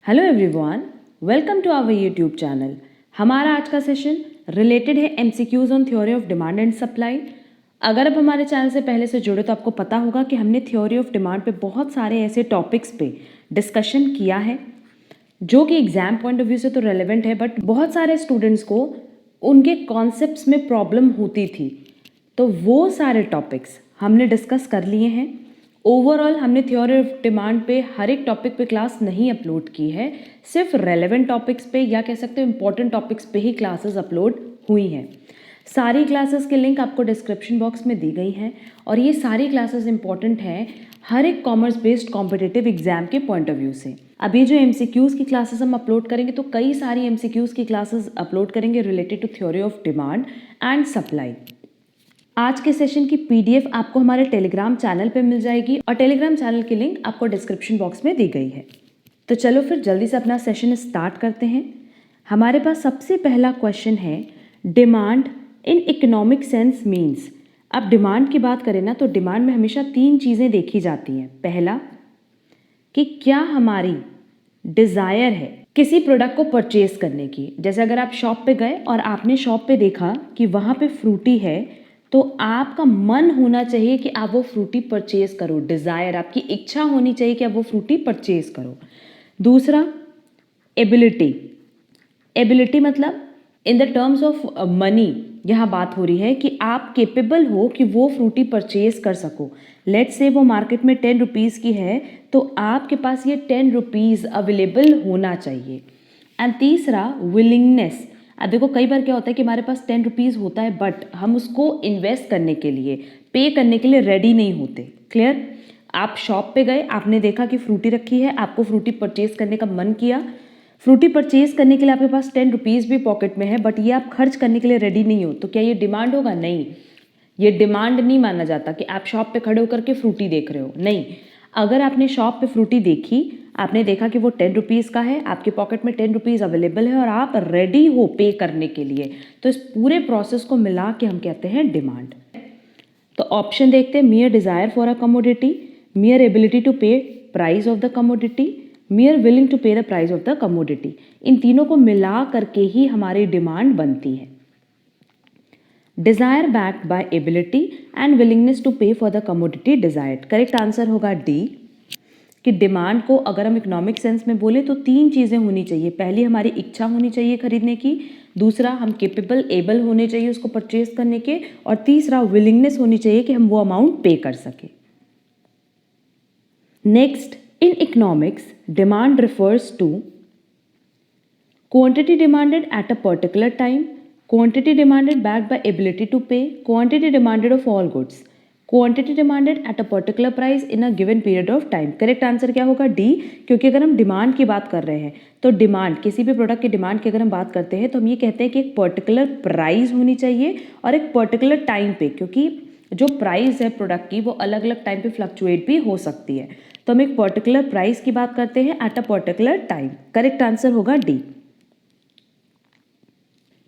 Hello everyone, welcome to our YouTube channel. हमारा आज का सेशन रिलेटेड है MCQs on theory of demand and supply. अगर आप हमारे चैनल से पहले से जुड़े तो आपको पता होगा कि हमने थ्योरी ऑफ डिमांड पे बहुत सारे ऐसे टॉपिक्स पे डिस्कशन किया है जो कि एग्जाम पॉइंट ऑफ व्यू से तो रेलेवेंट है, बट बहुत सारे स्टूडेंट्स को उनके कॉन्सेप्ट्स में प्रॉब्लम होती थी, तो वो सारे टॉपिक्स हमने डिस्कस कर लिए हैं। ओवरऑल हमने थ्योरी ऑफ डिमांड पे हर एक टॉपिक पे क्लास नहीं अपलोड की है, सिर्फ रेलेवेंट टॉपिक्स पे या कह सकते हो इंपॉर्टेंट टॉपिक्स पे ही क्लासेस अपलोड हुई हैं। सारी क्लासेस के लिंक आपको डिस्क्रिप्शन बॉक्स में दी गई हैं और ये सारी क्लासेस इंपॉर्टेंट हैं हर एक कॉमर्स बेस्ड कॉम्पिटिटिव एग्जाम के पॉइंट ऑफ व्यू से। अभी जो एमसीक्यूज की क्लासेस हम अपलोड करेंगे तो कई सारी एमसीक्यूज की क्लासेस अपलोड करेंगे related to theory of demand and supply. आज के सेशन की पीडीएफ आपको हमारे टेलीग्राम चैनल पे मिल जाएगी और टेलीग्राम चैनल की लिंक आपको डिस्क्रिप्शन बॉक्स में दी गई है। तो चलो फिर जल्दी से अपना सेशन स्टार्ट करते हैं। हमारे पास सबसे पहला क्वेश्चन है, demand in economic sense means. अब डिमांड की बात करें ना तो डिमांड में हमेशा तीन चीज़ें देखी जाती हैं। पहला कि क्या हमारी डिज़ायर है किसी प्रोडक्ट को परचेज करने की। जैसे अगर आप शॉप पे गए और आपने शॉप पे देखा कि वहाँ पे फ्रूटी है तो आपका मन होना चाहिए कि आप वो फ्रूटी परचेज करो। डिज़ायर, आपकी इच्छा होनी चाहिए कि आप वो फ्रूटी परचेज करो। दूसरा एबिलिटी। एबिलिटी मतलब in the terms of money यहाँ बात हो रही है कि आप केपेबल हो कि वो फ्रूटी परचेज कर सको। लेट्स से वो मार्केट में 10 रुपीज़ की है तो आपके पास ये 10 रुपीज़ अवेलेबल होना चाहिए। एंड तीसरा विलिंगनेस। अब देखो कई बार क्या होता है कि हमारे पास 10 रुपीज़ होता है बट हम उसको इन्वेस्ट करने के लिए, पे करने के लिए रेडी नहीं होते। क्लियर? आप शॉप पे गए, आपने देखा कि फ्रूटी रखी है, आपको फ्रूटी परचेज करने का मन किया। फ्रूटी परचेज करने के लिए आपके पास 10 रुपीज़ भी पॉकेट में है बट ये आप खर्च करने के लिए रेडी नहीं हो, तो क्या ये डिमांड होगा? नहीं, ये डिमांड नहीं माना जाता कि आप शॉप पे खड़े होकर के फ्रूटी देख रहे हो। नहीं, अगर आपने शॉप पे फ्रूटी देखी, आपने देखा कि वो 10 रुपीज़ का है, आपके पॉकेट में 10 रुपीज़ अवेलेबल है और आप रेडी हो पे करने के लिए, तो इस पूरे प्रोसेस को मिला के हम कहते हैं डिमांड। तो ऑप्शन देखते हैं, mere desire for a commodity, mere ability to pay price of the commodity, mere willing to pay the price of the commodity. इन तीनों को मिला करके ही हमारी डिमांड बनती है। Desire backed by ability and willingness to pay for the commodity desired. Correct answer होगा डी, कि डिमांड को अगर हम इकोनॉमिक सेंस में बोले तो तीन चीज़ें होनी चाहिए। पहली हमारी इच्छा होनी चाहिए खरीदने की, दूसरा हम केपेबल एबल होने चाहिए उसको परचेज करने के, और तीसरा विलिंगनेस होनी चाहिए कि हम वो अमाउंट पे कर सके। Next, in economics demand refers to quantity demanded at a particular time, quantity demanded backed by ability to pay, quantity demanded of all goods, quantity demanded at a particular price in a given period of time। Correct answer क्या होगा? D, क्योंकि अगर हम demand की बात कर रहे हैं तो डिमांड, किसी भी प्रोडक्ट की डिमांड की अगर हम बात करते हैं तो हम ये कहते हैं कि एक पर्टिकुलर प्राइस होनी चाहिए और एक पर्टिकुलर टाइम पे, क्योंकि जो प्राइस है प्रोडक्ट की वो अलग अलग टाइम पे फ्लक्चुएट भी हो सकती है, तो हम एक पर्टिकुलर प्राइस की बात करते हैं at a particular time. Correct answer होगा D.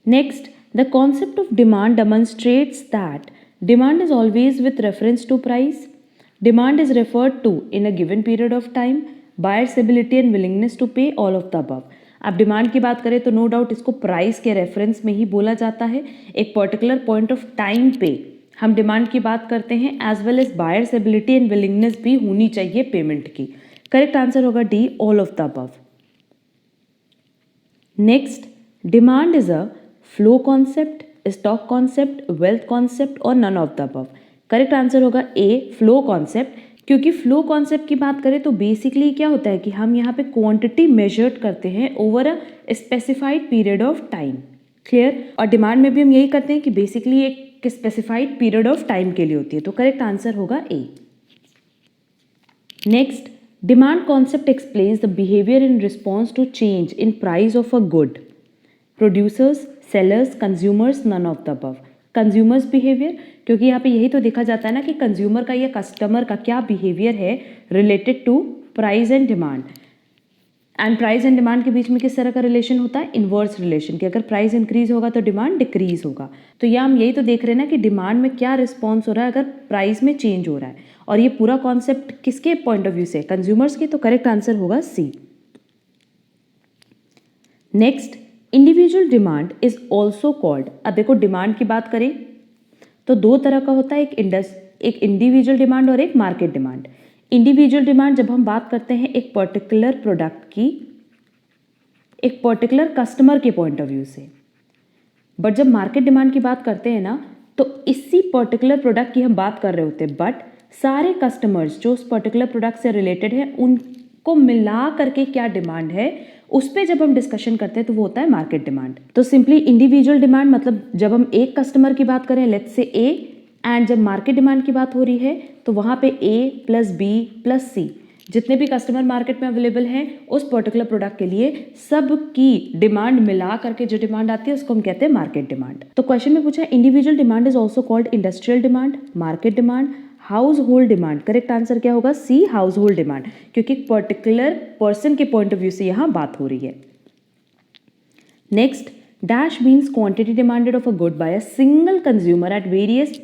Next, the concept of demand demonstrates that demand is always with reference to price. Demand is referred to in a given period of time, buyer's ability and willingness to pay, all of the above. अब demand की बात करें तो no doubt इसको price के reference में ही बोला जाता है। एक पर्टिकुलर पॉइंट ऑफ टाइम पे हम डिमांड की बात करते हैं, as well as buyer's ability and willingness भी होनी चाहिए पेमेंट की। करेक्ट आंसर होगा D, all of the above. Next, demand is a flow concept, stock concept, wealth concept और none of the above. Correct answer होगा A, flow concept, क्योंकि flow concept की बात करें तो बेसिकली क्या होता है कि हम यहाँ पे क्वांटिटी मेजर्ड करते हैं over a specified period of time. Clear? और डिमांड में भी हम यही करते हैं कि बेसिकली एक स्पेसिफाइड पीरियड ऑफ टाइम के लिए होती है, तो करेक्ट आंसर होगा A. Next, demand concept explains the behaviour in response to change in price of a good. Producers, sellers, consumers, none of the above. Consumers behaviour, क्योंकि यहाँ पे यही तो देखा जाता है ना कि कंज्यूमर का या कस्टमर का क्या बिहेवियर है related to price and demand. And price and demand के बीच में किस तरह का रिलेशन होता है? इन्वर्स रिलेशन, कि अगर प्राइस इंक्रीज होगा तो डिमांड डिक्रीज होगा। तो यहाँ हम यही तो देख रहे हैं ना कि डिमांड में क्या रिस्पॉन्स हो रहा है अगर प्राइस में चेंज हो रहा है, और ये पूरा कॉन्सेप्ट किसके पॉइंट ऑफ व्यू से? कंज्यूमर्स के। तो करेक्ट आंसर होगा C. Next, individual demand is also called, अब देखो डिमांड की बात करें तो दो तरह का होता है, एक इंडिविजुअल डिमांड और एक मार्केट डिमांड। इंडिविजुअल डिमांड जब हम बात करते हैं एक पर्टिकुलर प्रोडक्ट की एक पर्टिकुलर कस्टमर के पॉइंट ऑफ व्यू से, बट जब मार्केट डिमांड की बात करते हैं ना तो इसी पर्टिकुलर प्रोडक्ट की हम बात कर रहे होते हैं, बट सारे कस्टमर्स जो उस पर्टिकुलर प्रोडक्ट से रिलेटेड है उनको मिला करके क्या डिमांड है उस पर जब हम डिस्कशन करते हैं तो वो होता है मार्केट डिमांड। तो सिंपली इंडिविजुअल डिमांड मतलब जब हम एक कस्टमर की बात करें लेट्स से ए, एंड जब मार्केट डिमांड की बात हो रही है तो वहाँ पे ए प्लस बी प्लस सी जितने भी कस्टमर मार्केट में अवेलेबल हैं उस पर्टिकुलर प्रोडक्ट के लिए सब की डिमांड मिला करके जो डिमांड आती है उसको हम कहते हैं मार्केट डिमांड। तो क्वेश्चन में पूछा individual demand is also called industrial demand, market demand, household demand. Correct answer क्या होगा? सी, हाउस होल्ड डिमांड, क्योंकि पर्टिकुलर पर्सन के पॉइंट ऑफ व्यू से यहाँ बात हो रही है। Next, dash means quantity demanded of a good by a single consumer at various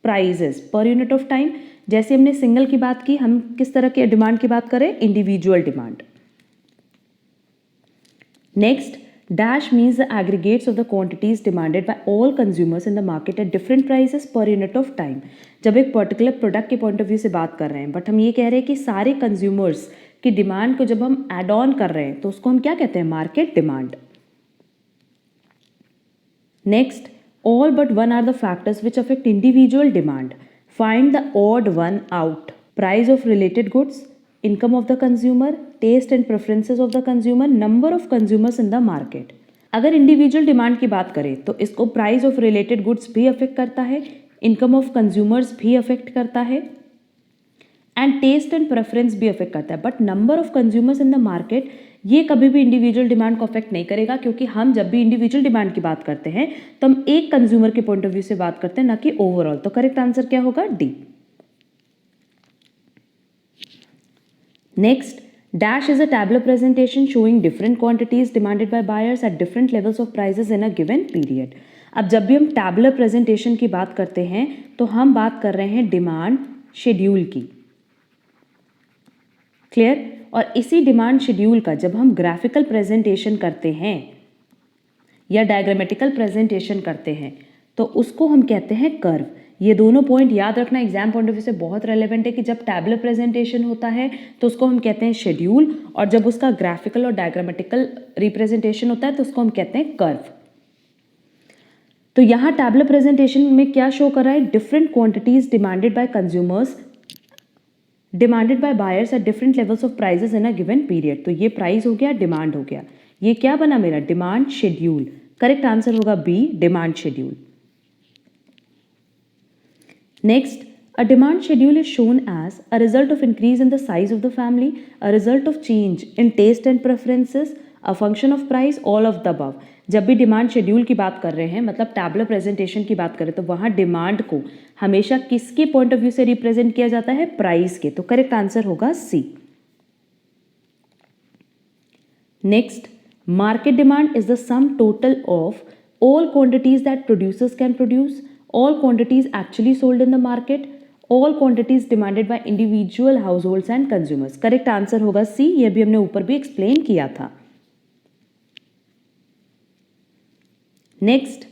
prices per unit of time. जैसे हमने सिंगल की बात की, हम किस तरह के डिमांड की बात करें? Individual demand. Next, dash means the aggregates of the quantities demanded bye all consumers in the market at different prices पर यूनिट ऑफ टाइम। जब एक पर्टिकुलर प्रोडक्ट के पॉइंट ऑफ व्यू से बात कर रहे हैं बट हम ये कह रहे हैं कि सारे कंज्यूमर्स की डिमांड को जब हम एड ऑन कर रहे हैं तो उसको हम क्या कहते हैं? Market demand. Next, all but one are the factors which affect individual demand. Find the odd one out. Price of related goods, income of the consumer, taste and preferences of the consumer, number of consumers in the market. अगर individual demand की बात करें तो इसको price of related goods भी affect करता है, income of consumers भी अफेक्ट करता है एंड टेस्ट एंड प्रेफरेंस भी अफेक्ट करता है, but number of consumers in the market ये कभी भी इंडिविजुअल डिमांड को अफेक्ट नहीं करेगा, क्योंकि हम जब भी इंडिविजुअल डिमांड की बात करते हैं तो हम एक कंज्यूमर के पॉइंट ऑफ व्यू से बात करते हैं, ना कि ओवरऑल। तो करेक्ट आंसर क्या होगा? D. Next, dash is a tabular presentation showing different quantities demanded by buyers at different levels of prices in a given period. अब जब भी हम टैबुलर प्रेजेंटेशन की बात करते हैं तो हम बात कर रहे हैं डिमांड शेड्यूल की। क्लियर? और इसी डिमांड शेड्यूल का जब हम ग्राफिकल प्रेजेंटेशन करते हैं या डायग्रामेटिकल प्रेजेंटेशन करते हैं तो उसको हम कहते हैं कर्व। ये दोनों पॉइंट याद रखना, एग्जाम पॉइंट ऑफ व्यू से बहुत रेलेवेंट है कि जब टैबुलर प्रेजेंटेशन होता है तो उसको हम कहते हैं शेड्यूल, और जब उसका ग्राफिकल और डायग्रामेटिकल रिप्रेजेंटेशन होता है तो उसको हम कहते हैं कर्व। तो यहाँ टैबुलर प्रेजेंटेशन में क्या शो कर रहा है? Different quantities demanded by consumers demanded by buyers at different levels of prices in a given period. तो ये प्राइस हो गया, डिमांड हो गया, ये क्या बना मेरा? Demand schedule. करेक्ट आंसर होगा B, demand schedule. Next, a demand schedule is shown as a result of increase in the size of the family, a result of change in taste and preferences, a function of price, all of the above। जब भी demand schedule की बात कर रहे हैं मतलब tabular presentation की बात करें तो वहाँ डिमांड को हमेशा किसके पॉइंट ऑफ व्यू से रिप्रेजेंट किया जाता है? प्राइस के। तो करेक्ट आंसर होगा C. Next, market demand is the sum total of all quantities that producers can produce, all quantities actually sold in the market, all quantities demanded by individual households and consumers। Correct answer होगा सी, ये भी हमने ऊपर भी explain किया था। Next,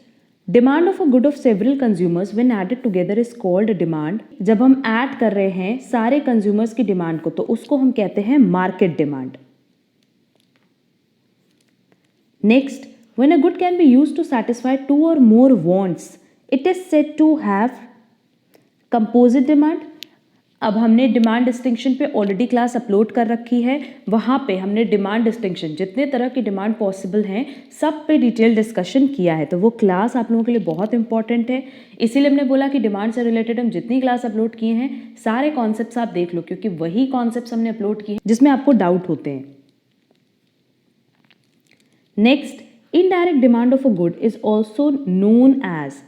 demand of a good of several consumers when added together is called demand. जब हम ऐड कर रहे हैं सारे कंज्यूमर्स की डिमांड को तो उसको हम कहते हैं market demand. Next, when a good can be used to satisfy two or more wants, it is said to have composite demand। अब हमने डिमांड डिस्टिंक्शन पे ऑलरेडी क्लास अपलोड कर रखी है, वहाँ पे हमने डिमांड डिस्टिंक्शन जितने तरह की डिमांड पॉसिबल हैं सब पे डिटेल डिस्कशन किया है, तो वो क्लास आप लोगों के लिए बहुत इंपॉर्टेंट है। इसीलिए हमने बोला कि डिमांड से रिलेटेड हम जितनी क्लास अपलोड किए हैं सारे कॉन्सेप्ट्स आप देख लो, क्योंकि वही कॉन्सेप्ट्स हमने अपलोड किए हैं जिसमें आपको डाउट होते हैं। Next, indirect demand of a good is also known as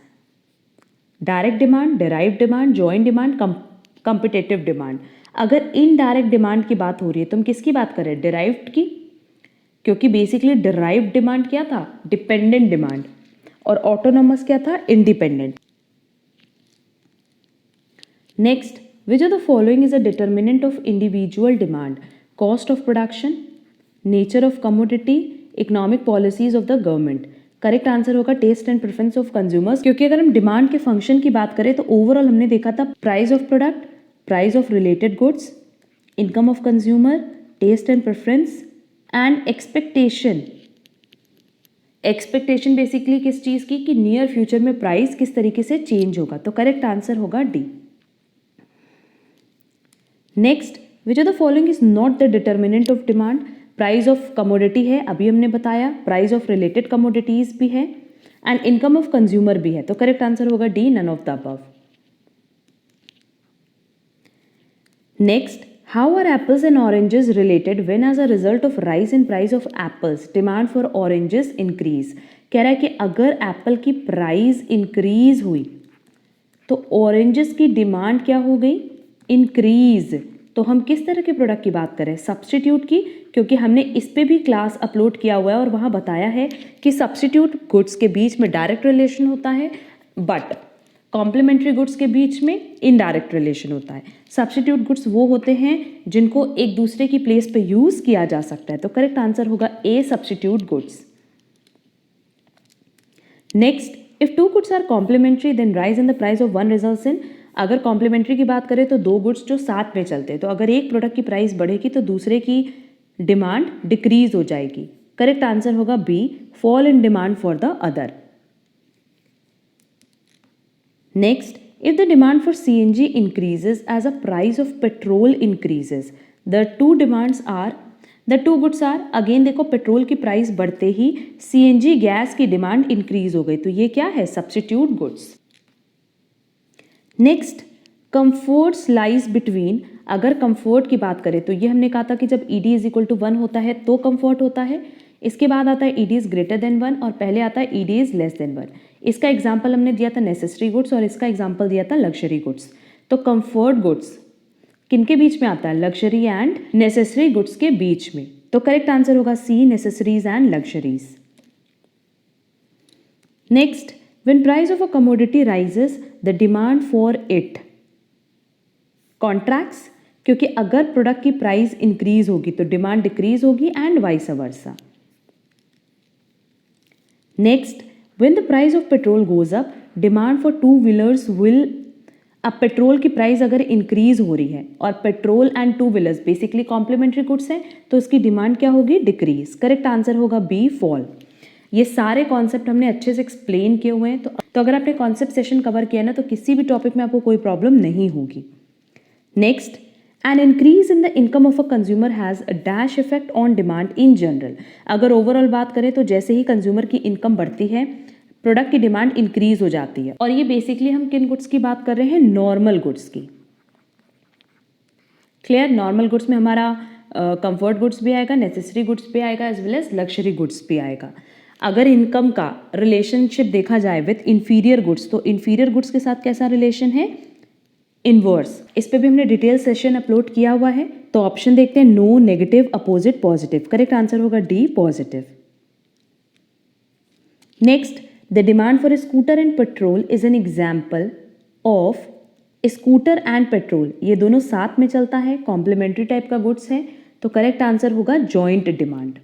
direct demand, derived demand, joint demand, competitive demand। अगर इनडायरेक्ट डिमांड की बात हो रही है तो हम किसकी बात कर रहे हैं? डिराइव्ड की, क्योंकि बेसिकली डिराइव्ड डिमांड क्या था? डिपेंडेंट डिमांड, और ऑटोनोमस क्या था? Independent. Next, which of the following is a determinant of individual demand? Cost of production, nature of commodity, economic policies of the government. Correct answer होगा taste and preference of consumers, क्योंकि अगर हम demand के function की बात करें तो overall हमने देखा था price of product, price of related goods, income of consumer, taste and preference and expectation. Expectation basically किस चीज़ की, कि नियर फ्यूचर में प्राइस किस तरीके से चेंज होगा। तो करेक्ट आंसर होगा D. Next, which of the following is not the determinant of demand. Price of commodity है, अभी हमने बताया, प्राइस ऑफ रिलेटेड कमोडिटीज भी है एंड इनकम ऑफ कंज्यूमर भी है। तो करेक्ट आंसर होगा D, none of the above. Next, how are apples and oranges related when as a result of rise in price of apples demand for oranges increase. कह रहा है कि अगर Apple की प्राइस इंक्रीज हुई तो oranges की डिमांड क्या हो गई, इंक्रीज। तो हम किस तरह के प्रोडक्ट की बात करें, सब्स्टिट्यूट की, क्योंकि हमने इस पे भी क्लास अपलोड किया हुआ है और वहाँ बताया है कि सब्स्टिट्यूट गुड्स के बीच में डायरेक्ट रिलेशन होता है बट कॉम्प्लीमेंट्री गुड्स के बीच में इनडायरेक्ट रिलेशन होता है। सब्स्टिट्यूट गुड्स वो होते हैं जिनको एक दूसरे की प्लेस पे यूज किया जा सकता है। तो करेक्ट आंसर होगा A, substitute goods. Next, if two goods are complementary then rise in the price of one results in. अगर कॉम्प्लीमेंट्री की बात करें तो दो गुड्स जो साथ में चलते हैं, तो अगर एक प्रोडक्ट की प्राइस बढ़ेगी तो दूसरे की डिमांड डिक्रीज हो जाएगी। करेक्ट आंसर होगा B, fall in demand for the other. Next, if the demand for CNG increases as a price of petrol increases, the two goods are, again देखो petrol की price बढ़ते ही CNG gas की demand increase हो गई, तो ये क्या है, substitute goods. Next, comforts lies between. अगर कंफर्ट की बात करें तो ये हमने कहा था कि जब ED इज इक्वल टू 1 होता है तो कंफर्ट होता है, इसके बाद आता है ED इज ग्रेटर देन 1 और पहले आता है ED इज लेस देन 1। इसका एग्जाम्पल हमने दिया था नेसेसरी गुड्स और इसका एग्जाम्पल दिया था लग्जरी गुड्स। तो कंफर्ट गुड्स किनके बीच में आता है, लग्जरी एंड नेसेसरी गुड्स के बीच में। तो करेक्ट आंसर होगा C, necessaries and luxuries. Next, when price of a commodity rises the demand for it contracts, क्योंकि अगर प्रोडक्ट की प्राइस इंक्रीज होगी तो डिमांड डिक्रीज होगी and vice versa. Next, when the price of petrol goes up, demand for two wheelers will। अब petrol की price अगर increase हो रही है और petrol and two wheelers basically complementary goods हैं, तो इसकी डिमांड क्या होगी, डिक्रीज। करेक्ट आंसर होगा बी, फॉल। ये सारे कॉन्सेप्ट हमने अच्छे से एक्सप्लेन किए हुए हैं, तो अगर आपने कॉन्सेप्ट सेशन कवर किया ना तो किसी भी टॉपिक में आपको कोई प्रॉब्लम नहीं होगी। Next, an increase in the income of a consumer has a dash effect on demand in general. अगर ओवरऑल बात करें तो जैसे ही कंज्यूमर की इनकम बढ़ती है प्रोडक्ट की डिमांड इंक्रीज हो जाती है। और ये बेसिकली हम किन गुड्स की बात कर रहे हैं, नॉर्मल गुड्स की। क्लियर, नॉर्मल गुड्स में हमारा कंफर्ट गुड्स भी आएगा, नेसेसरी गुड्स भी आएगा, as well as luxury goods भी आएगा। अगर इनकम का रिलेशनशिप देखा जाए विथ इंफीरियर गुड्स, तो इंफीरियर गुड्स के साथ कैसा रिलेशन है, इनवर्स। इस पे भी हमने डिटेल सेशन अपलोड किया हुआ है। तो ऑप्शन देखते हैं, no, negative, opposite, positive. Correct answer होगा D, positive. Next, the demand for scooter and petrol is an example of scooter and petrol. ये दोनों साथ में चलता है, कॉम्प्लीमेंट्री टाइप का गुड्स है, तो करेक्ट आंसर होगा joint demand.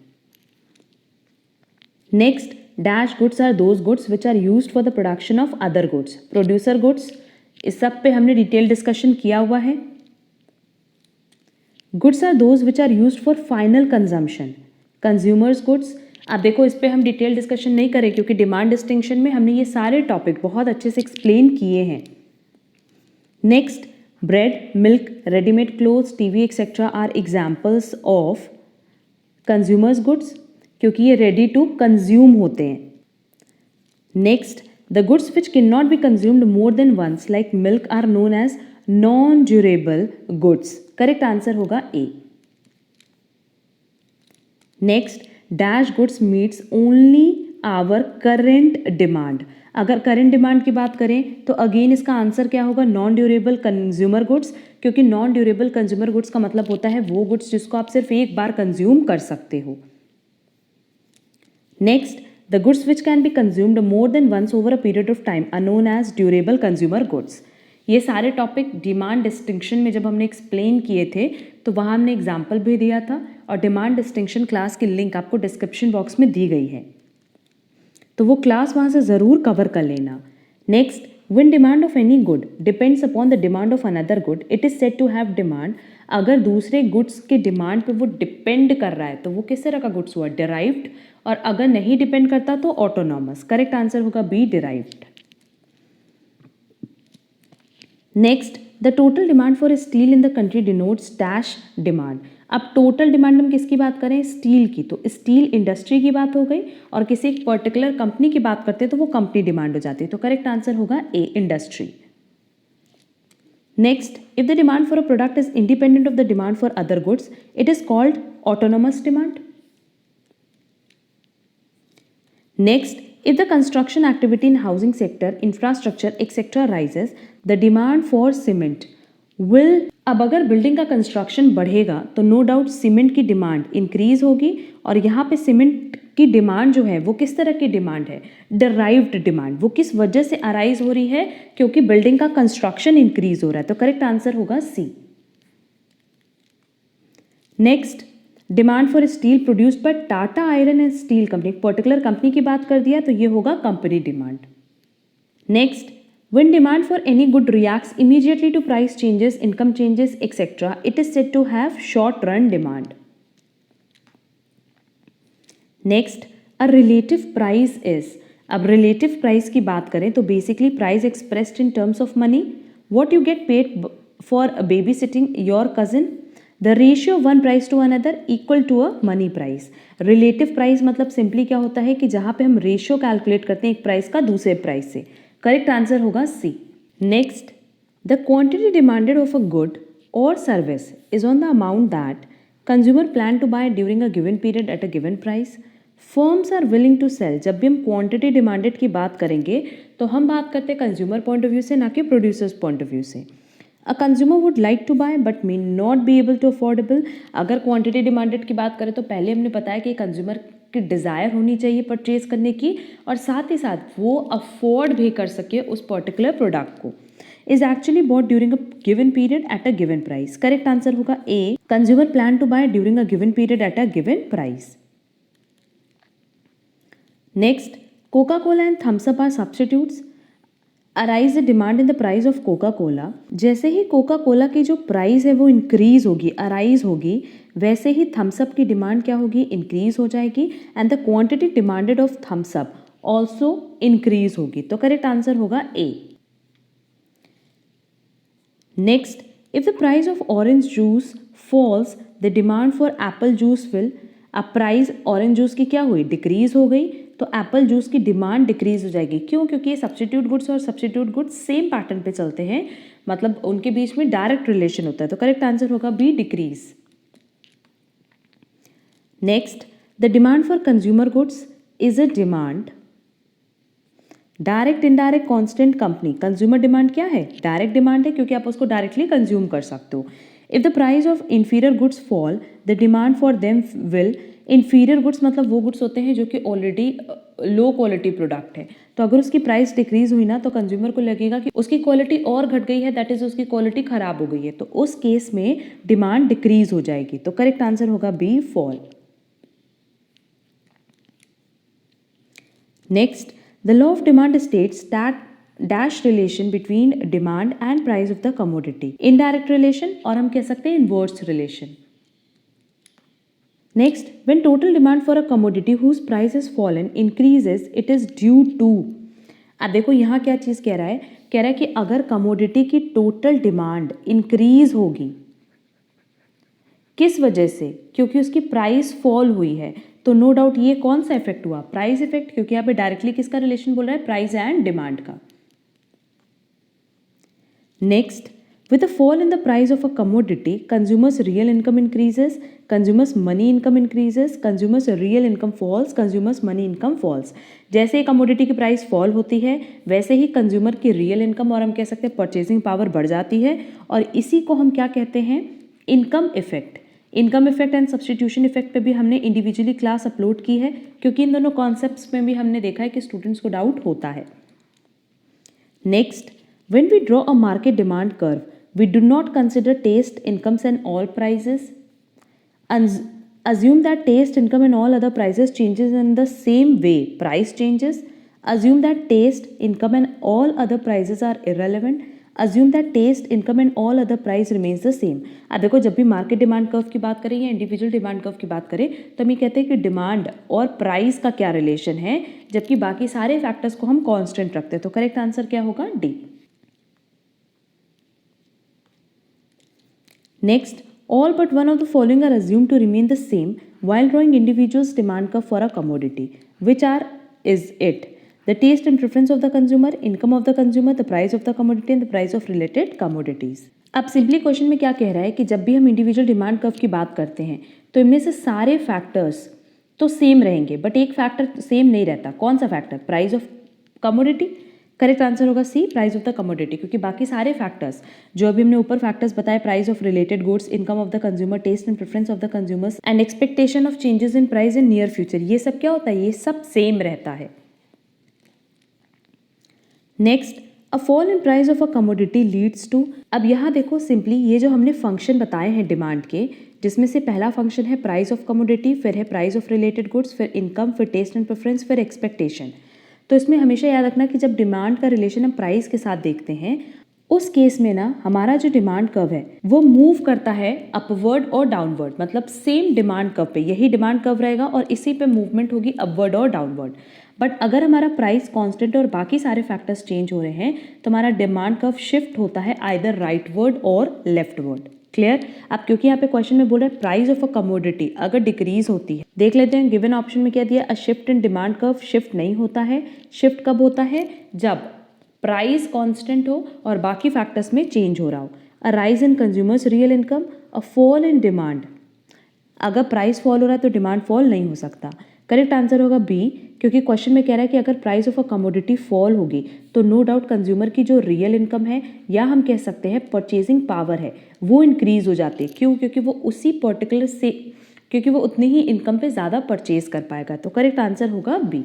Next, dash goods are those goods which are used for the production of other goods. Producer goods, इस सब पे हमने डिटेल डिस्कशन किया हुआ है। Goods are those which are used for final consumption. Consumers goods, अब देखो इस पे हम डिटेल डिस्कशन नहीं करें क्योंकि डिमांड डिस्टिंक्शन में हमने ये सारे टॉपिक बहुत अच्छे से एक्सप्लेन किए हैं। Next, bread, milk, readymade clothes, TV etcetera are examples of consumers goods, क्योंकि ये रेडी टू कंज्यूम होते हैं। नेक्स्ट, the goods which cannot be consumed more than once like milk are known as non-durable goods. Correct answer होगा A. Next, dash goods meets only our current demand. अगर current demand की बात करें तो again इसका आंसर क्या होगा, non durable consumer goods, क्योंकि नॉन ड्यूरेबल कंज्यूमर गुड्स का मतलब होता है वो गुड्स जिसको आप सिर्फ एक बार कंज्यूम कर सकते हो। Next, the goods which can be consumed more than once over a period of time are known as durable consumer goods. ये सारे टॉपिक डिमांड डिस्टिंक्शन में जब हमने एक्सप्लेन किए थे तो वहाँ हमने एग्जाम्पल भी दिया था, और डिमांड डिस्टिंक्शन क्लास की लिंक आपको डिस्क्रिप्शन बॉक्स में दी गई है, तो वो क्लास वहाँ से ज़रूर कवर कर लेना। Next, when demand of any good depends upon the demand of another good, it is said to have demand। अगर दूसरे गुड्स के डिमांड पे वो डिपेंड कर रहा है तो वो किस तरह का गुड्स हुआ, डिराइव्ड, और अगर नहीं डिपेंड करता तो ऑटोनॉमस। करेक्ट आंसर होगा B, derived. Next, the total demand for steel in the country denotes dash demand. अब टोटल डिमांड हम किसकी बात करें, स्टील की, तो स्टील इंडस्ट्री की बात हो गई, और किसी पर्टिकुलर कंपनी की बात करते हैं तो वो कंपनी डिमांड हो जाती है, तो करेक्ट आंसर होगा A, industry. Next, if the demand for a product is independent of the demand for other goods, it is called autonomous demand. Next, if the construction activity in housing sector, infrastructure etc. rises, the demand for cement will। अब अगर building का construction बढ़ेगा तो no doubt cement की demand increase होगी, और यहाँ पे सीमेंट की डिमांड जो है वो किस तरह की डिमांड है, डिराइव्ड डिमांड। वो किस वजह से अराइज हो रही है, क्योंकि बिल्डिंग का कंस्ट्रक्शन इंक्रीज हो रहा है, तो करेक्ट आंसर होगा C. Next, demand for steel produced by Tata iron and steel company, particular company की बात कर दिया तो ये होगा company demand. Next, when demand for any good reacts immediately to price changes, income changes etcetera, it is said to have short run demand. Next, a relative price is. अब relative price की बात करें तो basically price expressed in terms of money, what you get paid for babysitting your cousin, the ratio one price to another equal to a money price. Relative price मतलब simply क्या होता है कि जहाँ पे हम रेशियो कैलकुलेट करते हैं एक प्राइस का दूसरे प्राइस से। करेक्ट आंसर होगा C. Next, the quantity demanded of a good और service is on the amount that consumer plan to buy during a given period at a given price. Firms are willing to sell. जब भी हम quantity demanded की बात करेंगे तो हम बात करते हैं कंज्यूमर पॉइंट ऑफ व्यू से, ना कि प्रोड्यूसर्स पॉइंट ऑफ व्यू से। A consumer would like to buy but may not be able to affordable. अगर क्वांटिटी डिमांडेड की बात करें तो पहले हमने बताया कि कंज्यूमर की डिज़ायर होनी चाहिए परचेज करने की, और साथ ही साथ वो अफोर्ड भी कर सके उस पर्टिकुलर प्रोडक्ट को। Is actually bought during a given period at a given price. Correct answer होगा A, consumer plan to buy during a given period at a given price. Next, Coca Cola and Thums Up are substitutes. Arise the demand in the price of Coca Cola. जैसे ही Coca Cola की जो price है वो increase होगी, arise होगी, वैसे ही थम्स अप की डिमांड क्या होगी, इंक्रीज हो जाएगी, and the quantity demanded of Thums Up also increase होगी, तो करेक्ट आंसर होगा A. Next, if the price of orange juice falls, the demand for apple juice will. अब प्राइस ऑरेंज जूस की क्या हुई, डिक्रीज हो गई, तो एप्पल जूस की डिमांड डिक्रीज हो जाएगी। क्यों, क्योंकि ये सब्स्टिट्यूट गुड्स और सब्स्टिट्यूट गुड्स सेम पैटर्न पे चलते हैं, मतलब उनके बीच में डायरेक्ट रिलेशन होता है, तो करेक्ट आंसर होगा B, decrease. Next, the demand for consumer goods is a demand direct, indirect, constant, company. Consumer demand क्या है, डायरेक्ट डिमांड है, क्योंकि आप उसको डायरेक्टली कंज्यूम कर सकते हो। If the price of inferior goods fall, the demand for them will. Inferior goods मतलब वो गुड्स होते हैं जो कि ऑलरेडी लो क्वालिटी प्रोडक्ट है, तो अगर उसकी प्राइस डिक्रीज हुई ना तो कंज्यूमर को लगेगा कि उसकी क्वालिटी और घट गई है, दैट इज उसकी क्वालिटी खराब हो गई है, तो उस केस में डिमांड डिक्रीज हो जाएगी, तो करेक्ट आंसर होगा B, fall. Next, the law of demand states that dash relation between demand and price of the commodity. Indirect relation, और हम कह सकते हैं inverse relation. Next, when total demand for a commodity whose price has fallen increases, it is due to। अब देखो यहाँ क्या चीज़ कह रहा है कि अगर कमोडिटी की टोटल डिमांड इंक्रीज होगी, किस वजह से, क्योंकि उसकी प्राइस फॉल हुई है, तो नो डाउट ये कौन सा इफेक्ट हुआ, प्राइस इफेक्ट, क्योंकि यहाँ पे डायरेक्टली किसका रिलेशन बोल रहा है, प्राइस एंड डिमांड का। Next, with a fall in the price of a commodity, consumers' real income increases, consumers' money income increases, consumers' real income falls, consumers' money income falls। जैसे ही commodity की price fall होती है वैसे ही consumer की real income, और हम कह सकते हैं परचेजिंग पावर, बढ़ जाती है, और इसी को हम क्या कहते हैं, income effect. Income effect and substitution effect पे भी हमने इंडिविजुअली क्लास अपलोड की है, क्योंकि इन दोनों कॉन्सेप्ट्स में भी हमने देखा है कि स्टूडेंट्स को डाउट होता है। Next, When we draw a market demand curve, we do not consider taste, incomes, and all prices. Assume that taste, income, and all other prices changes in the same way price changes. Assume that taste, income, and all other prices are irrelevant. Assume that taste, income, and all other price remains the same. अब देखो, जब भी market demand curve की बात करें या individual demand curve की बात करें तो हम ये कहते हैं कि डिमांड और प्राइस का क्या रिलेशन है, जबकि बाकी सारे फैक्टर्स को हम कांस्टेंट रखते हैं. तो करेक्ट आंसर क्या होगा? D. Next, all but one of the following are assumed to remain the same while drawing individuals' demand curve for a commodity. Which is it? The taste and preference of the consumer, income of the consumer, the price of the commodity and the price of related commodities. अब simply question में क्या कह रहा है कि जब भी हम इंडिविजुअल डिमांड कर्व की बात करते हैं तो इनमें से सारे फैक्टर्स तो सेम रहेंगे, बट एक फैक्टर सेम नहीं रहता. कौन सा factor? Price of commodity. Correct answer होगा सी, प्राइस ऑफ द कमोडिटी, क्योंकि बाकी सारे फैक्टर्स जो अभी हमने ऊपर फैक्टर्स बताए, price of related goods, income of the consumer, taste and preference of the consumers and expectation of changes in price in near future, ये सब क्या होता है? ये सब सेम रहता है. Next, a fall in price of a commodity leads to. अब यहाँ देखो सिंपली ये जो हमने फंक्शन बताए हैं डिमांड के, जिसमें से पहला फंक्शन है प्राइस ऑफ कमोडिटी, फिर है प्राइस ऑफ रिलेटेड गुड्स, फिर इनकम, फिर टेस्ट एंड प्रेफरेंस, फिर एक्सपेक्टेशन. तो इसमें हमेशा याद रखना कि जब डिमांड का रिलेशन हम प्राइस के साथ देखते हैं, उस केस में ना हमारा जो डिमांड कर्व है वो मूव करता है अपवर्ड और डाउनवर्ड. मतलब सेम डिमांड कर्व पे यही डिमांड कर्व रहेगा और इसी पे मूवमेंट होगी अपवर्ड और डाउनवर्ड. बट अगर हमारा प्राइस कांस्टेंट और बाकी सारे फैक्टर्स चेंज हो रहे हैं तो हमारा डिमांड कर्व शिफ्ट होता है आइदर राइटवर्ड और लेफ्टवर्ड. क्लियर? अब क्योंकि यहाँ पे क्वेश्चन में बोल रहा है प्राइस ऑफ अ कमोडिटी अगर डिक्रीज होती है, देख लेते हैं गिवन ऑप्शन में क्या दिया. अ shift in demand curve shift नहीं होता है. शिफ्ट कब होता है? जब प्राइस कांस्टेंट हो और बाकी फैक्टर्स में चेंज हो रहा हो. A rise in consumers real income, a fall in demand. अगर प्राइस फॉल हो रहा है तो डिमांड फॉल नहीं हो सकता. करेक्ट आंसर होगा बी, क्योंकि क्वेश्चन में कह रहा है कि अगर price of a commodity fall होगी तो नो डाउट कंज्यूमर की जो रियल इनकम है या हम कह सकते हैं परचेजिंग पावर है वो इंक्रीज हो जाती है. क्यों? क्योंकि वो उसी पर्टिकुलर से क्योंकि वो उतनी ही इनकम पे ज़्यादा परचेज कर पाएगा. तो करेक्ट आंसर होगा B.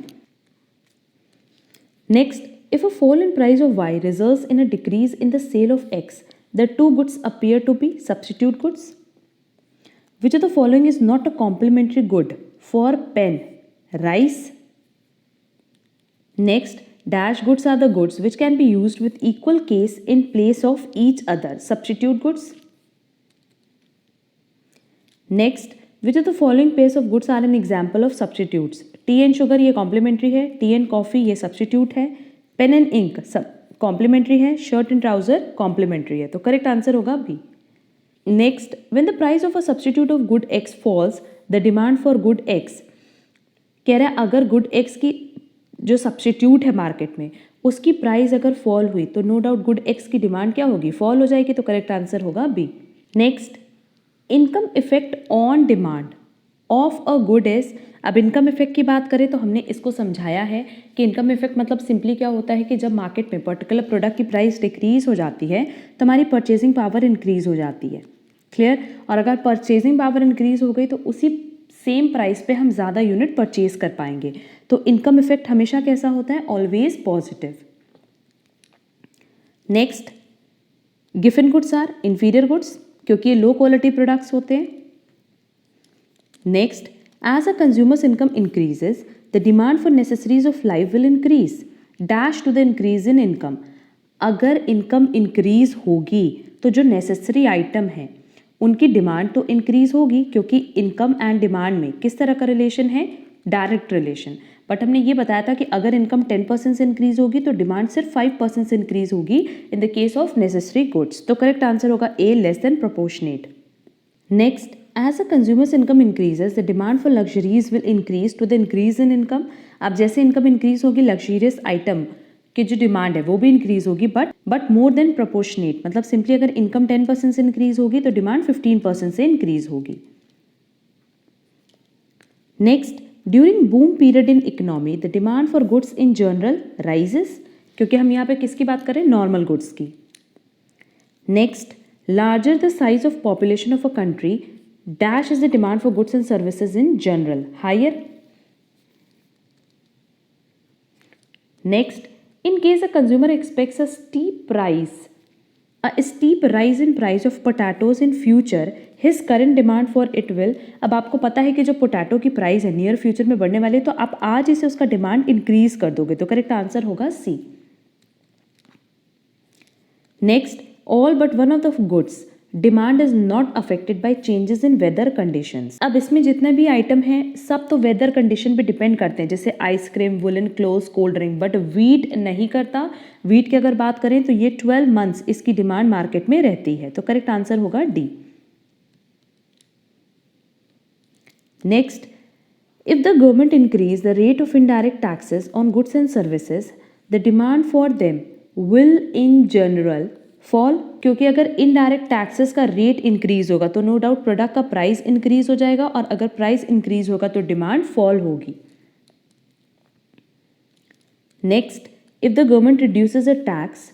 Next, if a fall in price of Y results in a decrease in the sale of X, the two goods appear to be substitute goods. Which of the following is not a complementary good for pen, rice? Next, dash goods are the goods which can be used with equal case in place of each other. Substitute goods. Next, which of the following pairs of goods are an example of substitutes? Tea and sugar ये complementary है, tea and coffee ये substitute है, pen and ink complementary है, shirt and trouser complementary है. तो correct answer होगा B. Next, when the price of a substitute of good X falls, the demand for good X. कह रहा है अगर good X की जो सब्स्टिट्यूट है मार्केट में उसकी प्राइस अगर फॉल हुई तो नो डाउट गुड एक्स की डिमांड क्या होगी? फॉल हो जाएगी. तो करेक्ट आंसर होगा B. Next, income effect on demand of a good is. अब इनकम इफेक्ट की बात करें तो हमने इसको समझाया है कि इनकम इफेक्ट मतलब सिंपली क्या होता है कि जब मार्केट में पर्टिकुलर प्रोडक्ट की प्राइस डिक्रीज हो जाती है तो हमारी परचेजिंग पावर इंक्रीज हो जाती है. क्लियर? और अगर परचेजिंग पावर इंक्रीज हो गई तो उसी सेम प्राइस पे हम ज़्यादा यूनिट परचेज कर पाएंगे. तो इनकम इफेक्ट हमेशा कैसा होता है? Always positive. Next, given goods are inferior goods क्योंकि ये लो क्वालिटी प्रोडक्ट्स होते हैं. Next, as a consumer's income increases the demand for necessaries of life will increase dash to the increase in income. अगर income increase होगी तो जो necessary item है उनकी डिमांड तो इंक्रीज होगी क्योंकि इनकम एंड डिमांड में किस तरह का रिलेशन है? Direct relation. बट हमने ये बताया था कि अगर इनकम 10% से इंक्रीज होगी तो डिमांड सिर्फ 5% से इंक्रीज होगी in the case of necessary goods. तो करेक्ट आंसर होगा A, less than proportionate. Next, as a consumer's income increases the demand for luxuries will increase to the increase in income. अब जैसे income increase होगी luxurious item की जो demand है वो भी इंक्रीज होगी बट मोर देन प्रोपोर्शनेट. मतलब सिंपली अगर इनकम 10% से इंक्रीज होगी तो डिमांड 15% से इंक्रीज होगी. Next, during boom period in economy the demand for goods in general rises क्योंकि हम यहाँ पे किसकी बात करें? नॉर्मल गुड्स की. Next, larger the size of population of a country dash is the demand for goods and services in general higher. Next, In case a consumer expects a steep rise in price of potatoes in future, his current demand for it will. अब आपको पता है कि जो potato की price है near future में बढ़ने वाली है, तो आप आज इसे उसका डिमांड इंक्रीज कर दोगे, तो करेक्ट आंसर होगा C. Next, all but one of the goods demand is not affected by changes in weather conditions. अब इसमें जितने भी आइटम हैं सब तो वेदर कंडीशन पे डिपेंड करते हैं, जैसे ice cream, woollen clothes, cold drink, but wheat नहीं करता. वीट की अगर बात करें तो ये 12 मंथ्स इसकी डिमांड मार्केट में रहती है, तो करेक्ट आंसर होगा D. Next, if the government increase the rate of indirect taxes on goods and services, the demand for them will in general fall. क्योंकि अगर इनडायरेक्ट टैक्सेस का रेट इंक्रीज होगा तो नो डाउट प्रोडक्ट का price increase हो जाएगा, और अगर प्राइस इंक्रीज होगा तो डिमांड फॉल होगी. Next, if the government reduces a tax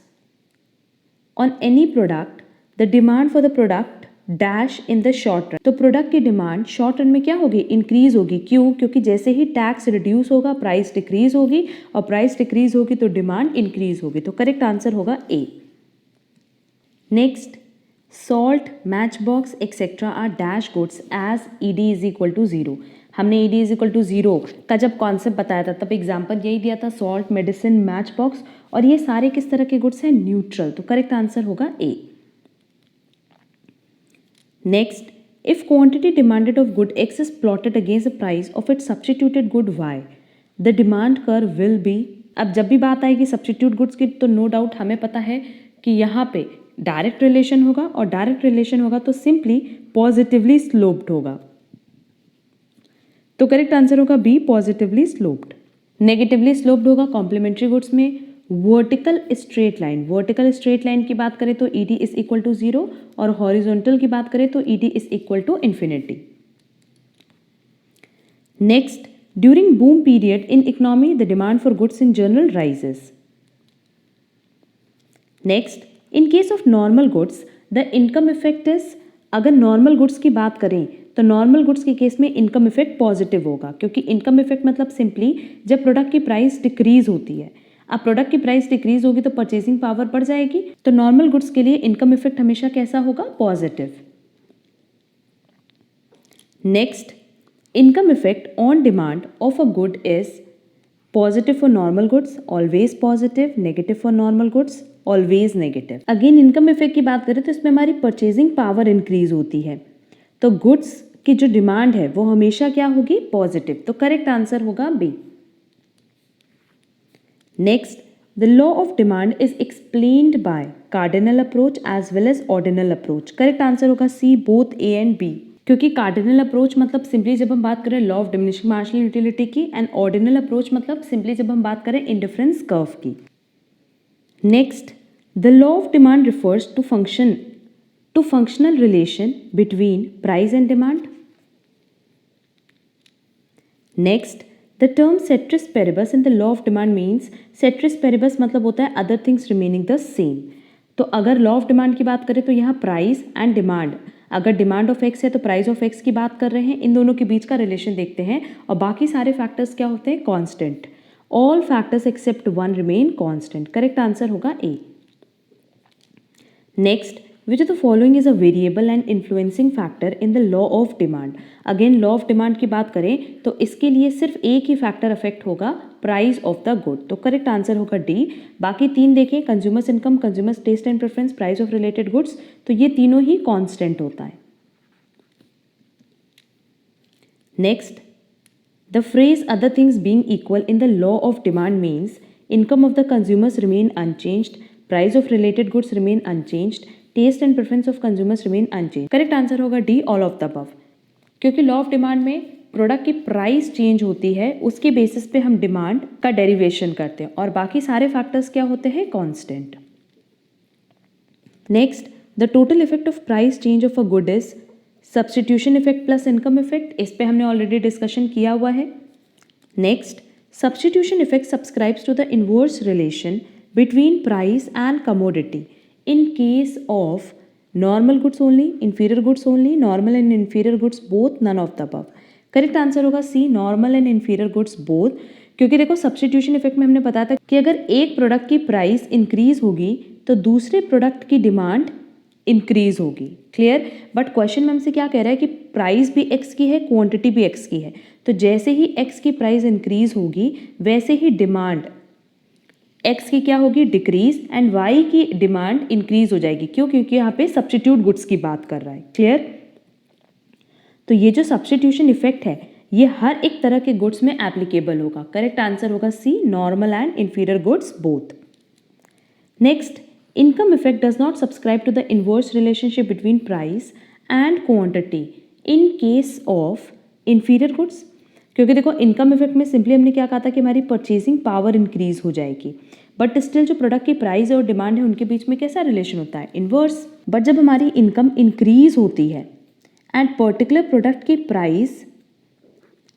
on any product, the demand for the product dash in the short run. तो प्रोडक्ट की डिमांड शॉर्ट रन में क्या होगी, इंक्रीज होगी. क्यों? क्योंकि जैसे ही टैक्स रिड्यूस होगा प्राइस डिक्रीज होगी, और प्राइस डिक्रीज होगी तो डिमांड इंक्रीज होगी, तो करेक्ट आंसर होगा A. Next, salt, matchbox etcetera are dash goods as ED is equal to 0. हमने ईडी इज इक्वल टू 0 का जब कॉन्सेप्ट बताया था तब एग्जाम्पल यही दिया था, सॉल्ट, मेडिसिन, मैच बॉक्स, और ये सारे किस तरह के गुड्स हैं, न्यूट्रल, तो करेक्ट आंसर होगा A. Next, if quantity demanded of good X is plotted against the price of it substituted good Y, the demand curve will be. अब जब भी बात आएगी सब्स्टिट्यूट गुड्स की तो नो डाउट हमें पता है कि यहाँ पे डायरेक्ट रिलेशन होगा, और डायरेक्ट रिलेशन होगा तो सिंपली पॉजिटिवली स्लोप्ड होगा, तो करेक्ट आंसर होगा B, positively sloped. Negatively sloped होगा कॉम्प्लीमेंट्री गुड्स में. Vertical straight line, vertical straight line की बात करें तो ईडी इज इक्वल टू 0, और हॉरिजॉन्टल की बात करें तो ED is equal to infinity. Next, during boom period in economy the demand for goods in general rises. Next, in case of normal goods the income effect is. अगर normal goods की बात करें तो normal goods के case में income effect positive होगा, क्योंकि income effect मतलब सिंपली जब प्रोडक्ट की प्राइस डिक्रीज होती है. अब प्रोडक्ट की प्राइस डिक्रीज होगी तो परचेसिंग पावर बढ़ जाएगी, तो नॉर्मल गुड्स के लिए इनकम इफेक्ट हमेशा कैसा होगा, positive. Next, income effect on demand of a good is positive for normal goods, always positive, negative for normal goods, always negative. Again income effect की बात करें तो इसमें हमारी परचेजिंग पावर इंक्रीज होती है, तो गुड्स की जो डिमांड है वो हमेशा क्या होगी, पॉजिटिव, तो करेक्ट आंसर होगा B. Next, the law of demand is explained by cardinal approach as well as ordinal approach. Correct answer होगा C, both A and B. क्योंकि कार्डिनल अप्रोच मतलब सिंपली जब हम बात करें law of diminishing marginal utility की, and ordinal approach मतलब simply जब हम बात करें इंडिफरेंस कर्व की. Next, the law of demand refers to functional relation between price and demand. Next, the term ceteris paribus in the law of demand means, ceteris paribus मतलब होता है other things remaining the same. तो अगर law of demand की बात करें तो यहाँ प्राइस एंड डिमांड, अगर डिमांड ऑफ एक्स है तो प्राइस ऑफ एक्स की बात कर रहे हैं, इन दोनों के बीच का रिलेशन देखते हैं, और बाकी सारे फैक्टर्स क्या होते हैं, constant. All factors except one remain constant. Correct answer होगा A. Next, which of the following is a variable and influencing factor in the law of demand. Again law of demand की बात करें तो इसके लिए सिर्फ एक ही फैक्टर अफेक्ट होगा, प्राइस ऑफ द गुड, तो करेक्ट आंसर होगा डी. बाकी तीन देखें, consumer's income, consumer's taste and preference, price of related goods, तो ये तीनों ही कांस्टेंट होता है. Next, the phrase other things being equal in the law of demand means income of the consumers remain unchanged, price of related goods remain unchanged, taste and preference of consumers remain unchanged. Correct answer होगा D, all of the above. क्योंकि law of demand में product की price change होती है, उसके basis पे हम demand का डेरिवेशन करते हैं, और बाकी सारे फैक्टर्स क्या होते हैं, constant. Next, the total effect of price change of a good is substitution effect plus income effect. इस पे हमने ऑलरेडी डिस्कशन किया हुआ है. Next, substitution effect subscribes to the inverse relation between price and commodity in case of normal goods only, inferior goods only, normal and inferior goods both, none of the above. Correct answer होगा C, normal and inferior goods both. क्योंकि देखो substitution effect में हमने बताया था कि अगर एक प्रोडक्ट की प्राइस इंक्रीज होगी तो दूसरे प्रोडक्ट की डिमांड इंक्रीज होगी। क्लियर? बट क्वेश्चन में हमसे क्या कह रहा है कि प्राइस भी एक्स की है, क्वांटिटी भी एक्स की है, तो जैसे ही एक्स की प्राइस इंक्रीज होगी वैसे ही डिमांड एक्स की क्या होगी, डिक्रीज, एंड वाई की डिमांड इंक्रीज हो जाएगी। क्यों? क्योंकि यहाँ पे सब्स्टिट्यूट गुड्स की बात कर रहा है। क्लियर? तो ये जो सब्स्टिट्यूशन इफेक्ट है ये हर एक तरह के गुड्स में एप्लीकेबल होगा। करेक्ट आंसर होगा C, normal and inferior goods both. Next, income effect does not subscribe to the inverse relationship between price and quantity in case of inferior goods। क्योंकि देखो इनकम इफेक्ट में simply हमने क्या कहा था कि हमारी परचेजिंग पावर इंक्रीज हो जाएगी, बट स्टिल जो प्रोडक्ट की प्राइस और डिमांड है उनके बीच में कैसा रिलेशन होता है, इनवर्स। बट जब हमारी इनकम इंक्रीज होती है एंड पर्टिकुलर प्रोडक्ट की प्राइस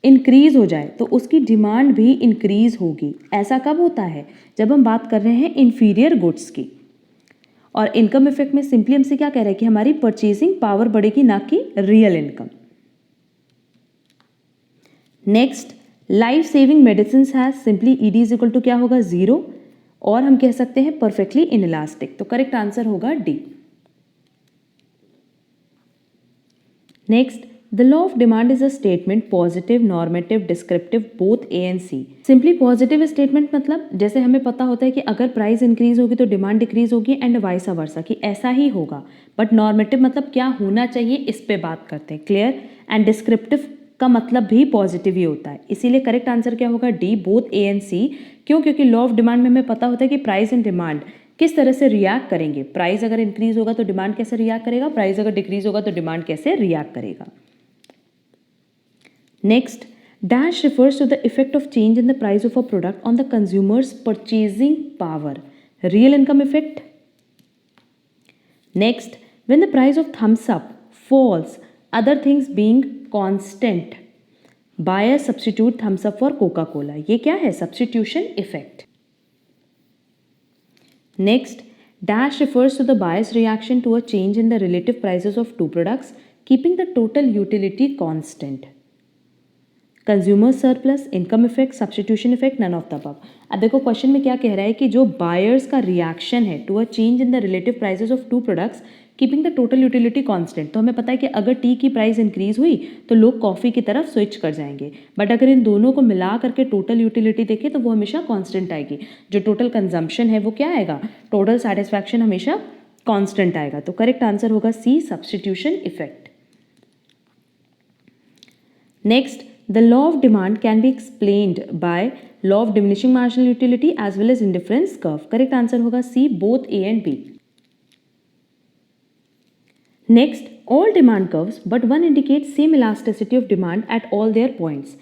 इंक्रीज हो जाए तो उसकी डिमांड भी इंक्रीज होगी। ऐसा कब होता है? जब हम बात कर रहे हैं इंफीरियर गुड्स की। और इनकम इफेक्ट में सिंपली हमसे क्या कह रहा है कि हमारी परचेजिंग पावर बढ़ेगी, ना कि real income. Next, life saving medicine has simply ED is equal to क्या होगा, 0, और हम कह सकते हैं परफेक्टली इनइलास्टिक। तो करेक्ट आंसर होगा D. Next, the law of demand is a statement positive, normative, descriptive, both A and C. Simply positive statement मतलब जैसे हमें पता होता है कि अगर प्राइस इंक्रीज होगी तो डिमांड डिक्रीज होगी एंड वाइस वर्सा, कि ऐसा ही होगा। बट नॉर्मेटिव मतलब क्या होना चाहिए इस पे बात करते हैं। क्लियर? एंड डिस्क्रिप्टिव का मतलब भी पॉजिटिव ही होता है। इसीलिए करेक्ट आंसर क्या होगा, डी, बोथ ए एंड सी। क्यों? क्योंकि लॉ ऑफ डिमांड में हमें पता होता है कि प्राइस एंड डिमांड किस तरह से रिएक्ट करेंगे। प्राइस अगर इंक्रीज होगा तो डिमांड कैसे रिएक्ट करेगा, प्राइस अगर डिक्रीज होगा तो डिमांड कैसे रिएक्ट करेगा। Next, dash refers to the effect of change in the price of a product on the consumer's purchasing power. Real income effect. Next, when the price of thumbs up falls, other things being constant, buyers substitute thumbs up for Coca-Cola. ये क्या है? Substitution effect. Next, dash refers to the buyer's reaction to a change in the relative prices of two products, keeping the total utility constant. Consumer surplus, income effect, substitution effect, none of the above. अब देखो question में क्या कह रहा है कि जो buyers का रिएक्शन है to a change in the relative prices of two products keeping the total utility constant. तो हमें पता है कि अगर टी की प्राइस इंक्रीज हुई तो लोग कॉफ़ी की तरफ स्विच कर जाएंगे, बट अगर इन दोनों को मिला करके टोटल यूटिलिटी देखें तो वो हमेशा कांस्टेंट आएगी। जो टोटल कंजम्पशन है वो क्या आएगा, टोटल सेटिस्फैक्शन हमेशा कांस्टेंट आएगा। तो करेक्ट आंसर होगा C, substitution effect. Next, the law of demand can be explained by law of diminishing marginal utility as well as indifference curve. Correct answer होगा C, both A and B. Next, all demand curves but one indicates same elasticity of demand at all their points.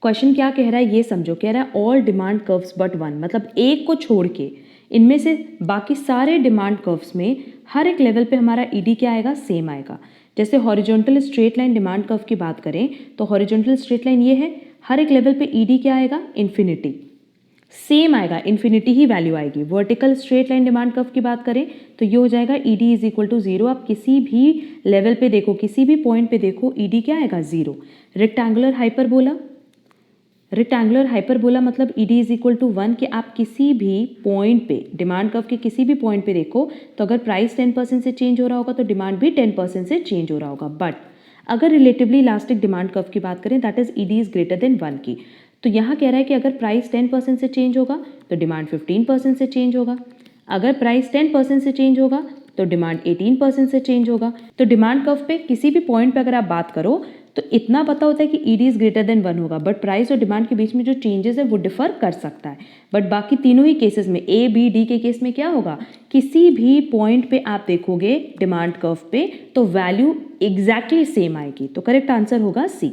Question क्या कह रहा है ये समझो। कह रहा है all demand curves but one, मतलब एक को छोड़ के इनमें से बाकी सारे डिमांड कर्व्स में हर एक लेवल पे हमारा ईडी क्या आएगा, सेम आएगा। जैसे horizontal straight line demand curve की बात करें तो हॉरिजॉन्टल स्ट्रेट लाइन ये है, हर एक लेवल पे ईडी क्या आएगा, इन्फिनिटी, सेम आएगा, इन्फिनिटी ही वैल्यू आएगी। Vertical straight line demand curve की बात करें तो ये हो जाएगा ईडी इज इक्वल टू 0। आप किसी भी लेवल पे देखो, किसी भी पॉइंट पे देखो, ईडी क्या आएगा, 0। रेक्टेंगुलर हाइपरबोला मतलब ईडी इज इक्वल टू 1, कि आप किसी भी पॉइंट पे डिमांड कर्व के किसी भी पॉइंट पे देखो तो अगर प्राइस 10% से चेंज हो रहा होगा तो डिमांड भी 10% से चेंज हो रहा होगा। बट अगर रिलेटिवली इलास्टिक डिमांड कर्व की बात करें that is ED is greater than 1 की, तो यहाँ कह रहा है कि अगर प्राइस 10% से चेंज होगा तो डिमांड 15% से चेंज होगा, अगर प्राइस 10% से चेंज होगा तो डिमांड 18% से चेंज होगा। तो डिमांड कर्व पे किसी भी पॉइंट पे अगर आप बात करो तो इतना पता होता है कि ईडी इज ग्रेटर देन 1 होगा, बट प्राइस और डिमांड के बीच में जो चेंजेस है वो डिफर कर सकता है। बट बाकी तीनों ही केसेस में, ए बी डी के केस में क्या होगा, किसी भी पॉइंट पे आप देखोगे डिमांड कर्व पे तो वैल्यू एग्जैक्टली सेम आएगी। तो करेक्ट आंसर होगा C.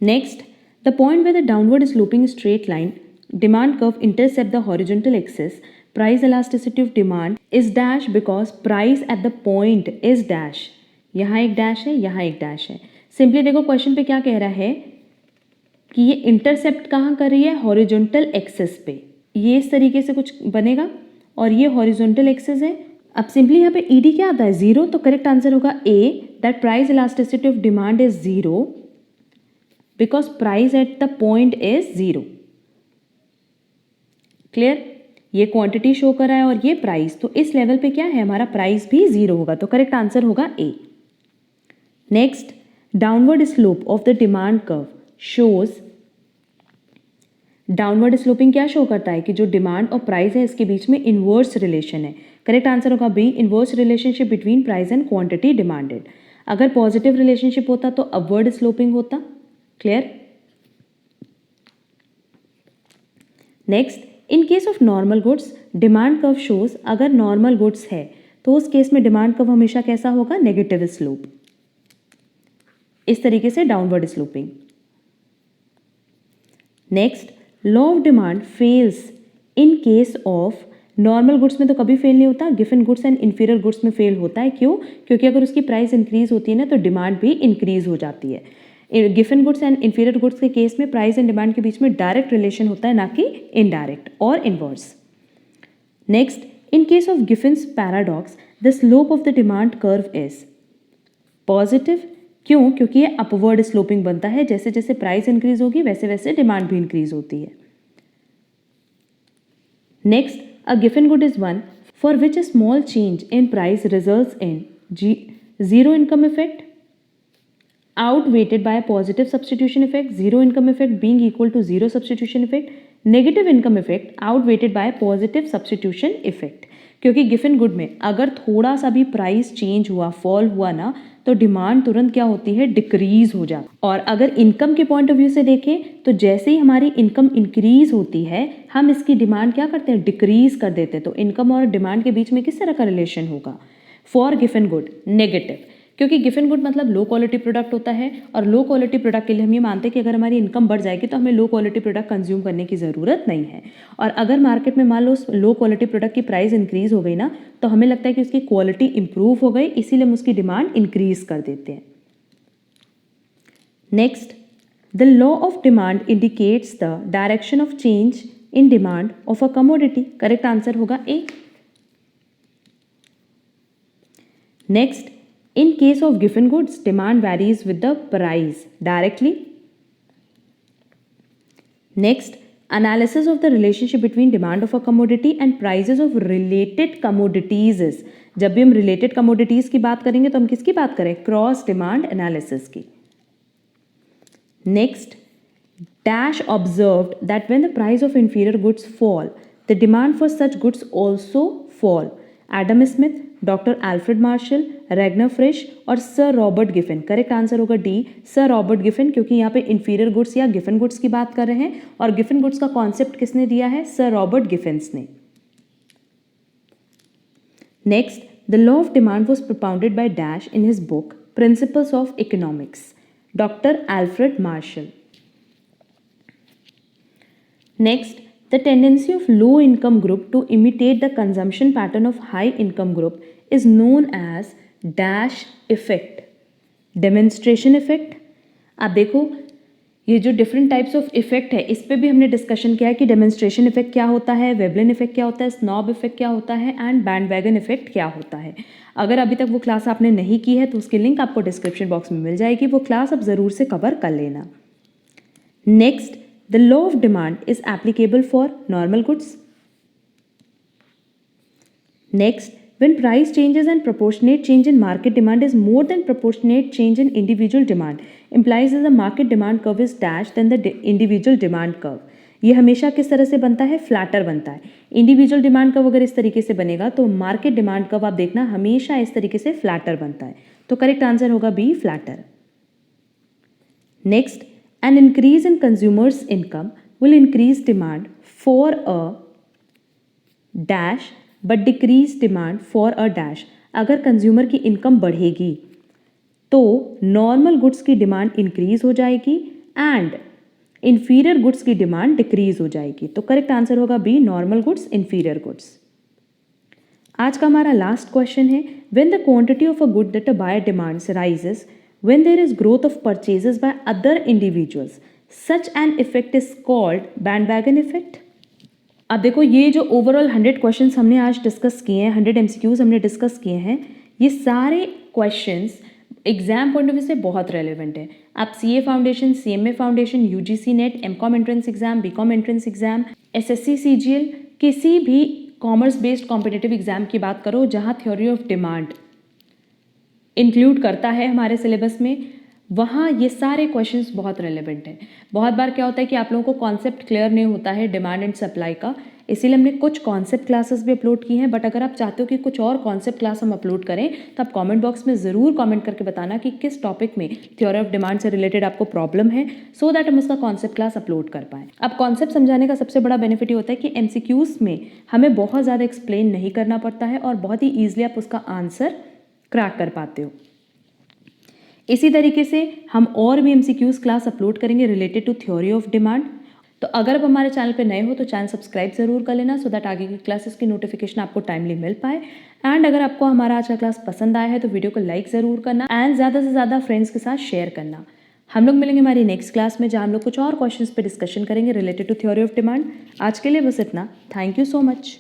Next, the point where the downward sloping straight line demand curve intercept the horizontal axis, price elasticity of demand is dash because price at the point is dash. यहाँ एक dash है, यहाँ एक dash है। Simply देखो question पे क्या कह रहा है कि ये इंटरसेप्ट कहाँ कर रही है, हॉरिजॉन्टल एक्सिस पे। ये इस तरीके से कुछ बनेगा और ये हॉरिजॉन्टल एक्सिस है। अब सिंपली यहाँ पे ईडी क्या आता है, 0। तो करेक्ट आंसर होगा A, that price elasticity of demand is 0 because price at the point is 0. Clear? ये क्वांटिटी शो करा है और ये प्राइस, तो इस लेवल पे क्या है, हमारा प्राइस भी 0 होगा. तो करेक्ट आंसर होगा A. Next, downward slope of the demand curve shows. Downward sloping क्या शो करता है कि जो डिमांड और प्राइस है इसके बीच में इन्वर्स रिलेशन है. करेक्ट आंसर होगा B, inverse relationship between price and quantity demanded. अगर पॉजिटिव रिलेशनशिप होता तो अपवर्ड स्लोपिंग होता. Clear? Next, in case of normal goods demand curve shows. अगर नॉर्मल गुड्स है तो उस केस में डिमांड कर्व हमेशा कैसा होगा, नेगेटिव स्लोप. इस तरीके से downward sloping. Next, law of demand fails in case of. Normal goods में तो कभी फेल नहीं होता, given goods and inferior goods में फेल होता है. क्यों? क्योंकि अगर उसकी प्राइस इंक्रीज होती है ना तो डिमांड भी इंक्रीज हो जाती है. Given goods and inferior goods के केस में प्राइस एंड डिमांड के बीच में डायरेक्ट रिलेशन होता है, ना कि इनडायरेक्ट और inverse. Next, in case of Giffen's paradox the slope of the demand curve is positive. क्यों? क्योंकि ये अपवर्ड स्लोपिंग बनता है. जैसे जैसे प्राइस इंक्रीज होगी वैसे वैसे डिमांड भी इंक्रीज होती है. Next, a given good is one for which a small change in price results in zero income effect outweighed by a positive substitution effect, zero income effect being equal to zero substitution effect, negative income effect outweighed by a positive substitution effect. क्योंकि given good में अगर थोड़ा सा भी price change हुआ, fall हुआ ना, तो डिमांड तुरंत क्या होती है, डिक्रीज हो जाती. और अगर इनकम के पॉइंट ऑफ व्यू से देखें तो जैसे ही हमारी इनकम इंक्रीज होती है हम इसकी डिमांड क्या करते हैं, डिक्रीज कर देते हैं. तो इनकम और डिमांड के बीच में किस तरह का रिलेशन होगा, फॉर गिवन गुड नेगेटिव. क्योंकि गिवन गुड मतलब लो क्वालिटी प्रोडक्ट होता है और लो क्वालिटी प्रोडक्ट के लिए हम ये मानते हैं कि अगर हमारी इनकम बढ़ जाएगी तो हमें लो क्वालिटी प्रोडक्ट कंज्यूम करने की ज़रूरत नहीं है. और अगर मार्केट में मान लो लो क्वालिटी प्रोडक्ट की प्राइस इंक्रीज हो गई ना तो हमें लगता है कि उसकी क्वालिटी इंप्रूव हो गई, इसीलिए हम उसकी डिमांड इंक्रीज कर देते हैं. Next, the law of demand indicates the direction of change in demand of a commodity. Correct answer होगा A. Next, in case of given goods demand varies with the price directly. Next, analysis of the relationship between demand of a commodity and prices of related commodities is. जब भी हम related commodities की बात करेंगे तो हम किसकी बात करें, क्रॉस डिमांड एनालिसिस की. Next, Dash observed that when the price of inferior goods fall the demand for such goods also fall. Adam Smith, doctor Alfred Marshall, Ragnar Frisch और sir Robert Giffen. Correct answer होगा D, sir Robert Giffen. क्योंकि यहाँ पे inferior goods या Giffen goods की बात कर रहे हैं और गिफिन गुड्स का कॉन्सेप्ट किसने दिया है, सर रॉबर्ट गिफिन्स ने. Next, the law of demand was propounded by dash in his book principles of economics, doctor Alfred martial. Next, the tendency of low income group to imitate the consumption pattern of high income group is known as dash effect, demonstration effect. आप देखो ये जो different types of effect है इस पे भी हमने discussion किया है कि डेमोन्स्ट्रेशन इफेक्ट क्या होता है, वेबलिन इफेक्ट क्या होता है, स्नॉब इफेक्ट क्या होता है एंड बैंडवैगन इफेक्ट क्या होता है. अगर अभी तक वो क्लास आपने नहीं की है तो उसकी लिंक आपको डिस्क्रिप्शन बॉक्स में मिल जाएगी, वो क्लास आप ज़रूर से कवर कर लेना. Next, the law of demand is applicable for normal goods. Next, when price changes and proportionate change in market demand is more than proportionate change in individual demand implies that the market demand curve is dash than the individual demand curve. ये हमेशा किस तरह से बनता है, flatter बनता है. Individual demand curve अगर इस तरीके से बनेगा तो मार्केट डिमांड कर्व आप देखना हमेशा इस तरीके से फ्लैटर बनता है. तो करेक्ट आंसर होगा B, flatter. Next, an increase in consumers' income will increase demand for a dash but decrease demand for a dash. अगर कंज्यूमर की इनकम बढ़ेगी तो नॉर्मल गुड्स की डिमांड इंक्रीज हो जाएगी एंड इन्फीरियर गुड्स की demand decrease हो जाएगी. तो करेक्ट आंसर होगा B, normal goods, inferior goods. आज का हमारा लास्ट क्वेश्चन है, when the quantity of a good that a buyer demands rises when there is growth of purchases by other individuals such an effect is called bandwagon effect. अब देखो ये जो overall 100 questions हमने आज discuss किए हैं, 100 MCQs हमने discuss किए हैं, ये सारे questions exam point of view से बहुत रेलिवेंट है। आप CA foundation, CMA foundation, UGC NET, MCom entrance exam, BCom entrance exam, SSC CGL, किसी भी कॉमर्स बेस्ड कॉम्पिटिटिव एग्जाम की बात करो जहां थ्योरी ऑफ डिमांड इंक्लूड करता है हमारे सिलेबस में, वहाँ ये सारे क्वेश्चंस बहुत रेलेवेंट हैं। बहुत बार क्या होता है कि आप लोगों को कॉन्सेप्ट क्लियर नहीं होता है डिमांड एंड सप्लाई का, इसीलिए हमने कुछ कॉन्सेप्ट क्लासेस भी अपलोड की हैं। बट अगर आप चाहते हो कि कुछ और कॉन्सेप्ट क्लास हम अपलोड करें तो आप कमेंट बॉक्स में ज़रूर कमेंट करके बताना कि किस टॉपिक में थ्योरी ऑफ डिमांड से रिलेटेड आपको प्रॉब्लम है, सो दैट हम उसका कॉन्सेप्ट क्लास अपलोड कर पाएँ। अब कॉन्सेप्ट समझाने का सबसे बड़ा बेनिफिट ये होता है कि एमसीक्यूज़ में हमें बहुत ज़्यादा एक्सप्लेन नहीं करना पड़ता है और बहुत ही ईजिली आप उसका आंसर क्रैक कर पाते हो। इसी तरीके से हम और भी एमसीक्यूज़ क्लास अपलोड करेंगे related to theory of demand. तो अगर आप हमारे चैनल पे नए हो तो चैनल सब्सक्राइब ज़रूर कर लेना, सो दैट आगे की क्लासेस की नोटिफिकेशन आपको टाइमली मिल पाए। एंड अगर आपको हमारा आज का क्लास पसंद आया है तो वीडियो को लाइक ज़रूर करना एंड ज़्यादा से ज़्यादा फ्रेंड्स के साथ शेयर करना। हम लोग मिलेंगे हमारी नेक्स्ट क्लास में जहाँ हम लोग कुछ और क्वेश्चंस पे डिस्कशन करेंगे related to theory of demand. आज के लिए बस इतना। Thank you so much.